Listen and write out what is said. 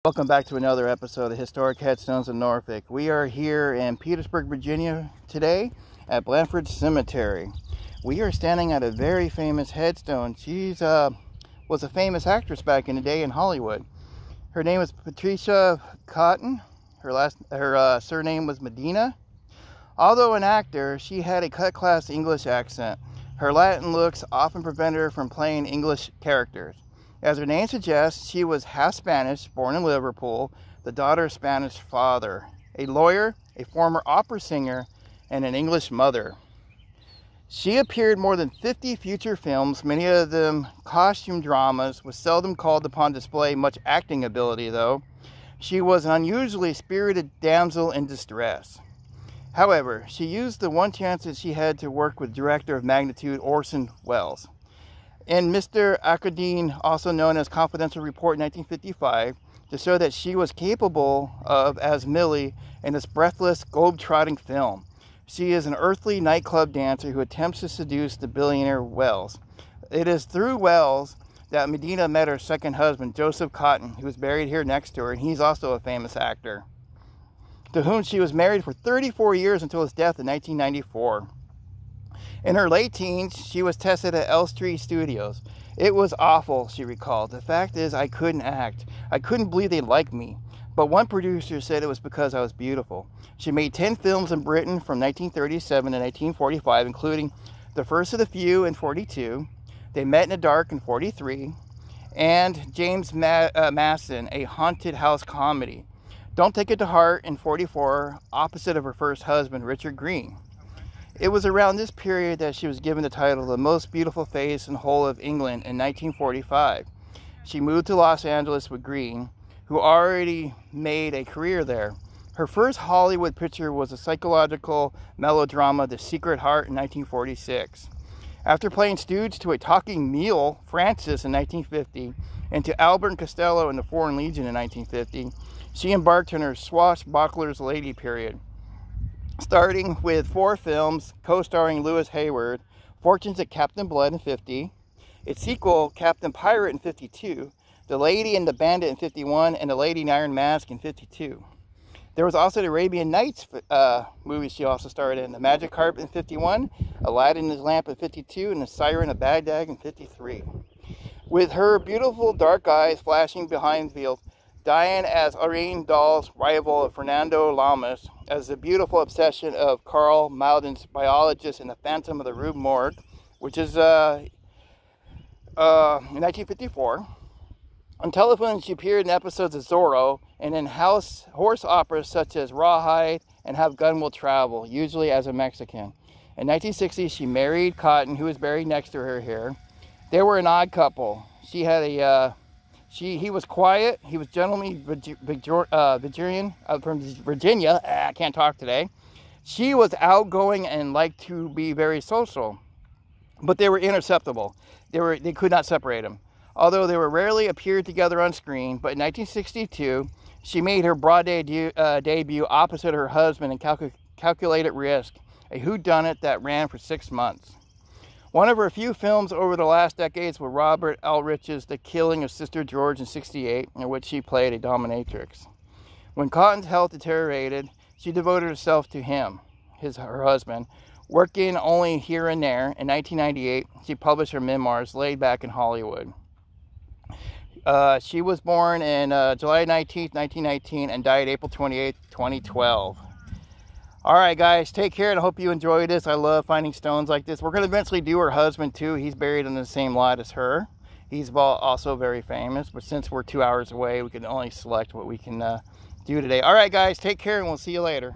Welcome back to another episode of Historic Headstones of Norfolk. We are here in Petersburg, Virginia today at Blandford Cemetery. We are standing at a very famous headstone. She was a famous actress back in the day in Hollywood. Her name was Patricia Cotten. Her surname was Medina. Although an actor, she had a cut-class English accent. Her Latin looks often prevented her from playing English characters. As her name suggests, she was half Spanish, born in Liverpool, the daughter of Spanish father, a lawyer, a former opera singer, and an English mother. She appeared in more than 50 feature films, many of them costume dramas, was seldom called upon to display much acting ability though. She was an unusually spirited damsel in distress. However, she used the one chance that she had to work with director of magnitude Orson Welles. In Mr. Arkadin, also known as Confidential Report 1955, to show that she was capable of as Millie in this breathless, globe-trotting film. She is an earthly nightclub dancer who attempts to seduce the billionaire Welles. It is through Welles that Medina met her second husband, Joseph Cotten, who was buried here next to her, and he's also a famous actor, to whom she was married for 34 years until his death in 1994. In her late teens, she was tested at Elstree Studios. It was awful, she recalled. The fact is, I couldn't act. I couldn't believe they liked me. But one producer said it was because I was beautiful. She made 10 films in Britain from 1937 to 1945, including The First of the Few in 42, They Met in the Dark in 43, and James Mason, a haunted house comedy. Don't Take It to Heart in 44, opposite of her first husband, Richard Greene. It was around this period that she was given the title The Most Beautiful Face in the Whole of England in 1945. She moved to Los Angeles with Greene, who already made a career there. Her first Hollywood picture was a psychological melodrama, The Secret Heart, in 1946. After playing stooge to a talking mule, Francis, in 1950, and to Albert and Costello in the Foreign Legion in 1950, she embarked on her swashbucklers lady period. Starting with 4 films co-starring Lewis Hayward, Fortunes at Captain Blood in 50, its sequel Captain Pirate in 52, The Lady and the Bandit in 51, and The Lady in Iron Mask in 52. There was also the Arabian Nights movie she also starred in, The Magic Carpet in 51, Aladdin and His Lamp in 52, and The Siren of Baghdad in 53. With her beautiful dark eyes flashing behind veils, Diane as Irene Dahl's rival of Fernando Lamas, as the beautiful obsession of Carl Malden's biologist in The Phantom of the Rue Morgue, which is in 1954. On television, she appeared in episodes of Zorro and in horse operas such as Rawhide and Have Gun Will Travel, usually as a Mexican. In 1960, she married Cotten, who was buried next to her here. They were an odd couple. She had he was quiet. He was gentlemanly Victorian from Virginia. I can't talk today. She was outgoing and liked to be very social, but they were interceptable. They could not separate them. Although they were rarely appeared together on screen, but in 1962, she made her Broadway debut opposite her husband in Calculated Risk, a whodunit that ran for 6 months. One of her few films over the last decades was Robert Ulrich's The Killing of Sister George in 1968, in which she played a dominatrix. When Cotten's health deteriorated, she devoted herself to him, her husband, working only here and there. In 1998, she published her memoirs, Laid Back in Hollywood. She was born in July 19th, 1919, and died April 28th, 2012. Alright guys, take care and I hope you enjoyed this. I love finding stones like this. We're going to eventually do her husband too. He's buried in the same lot as her. He's also very famous, but since we're 2 hours away, we can only select what we can do today. Alright guys, take care and we'll see you later.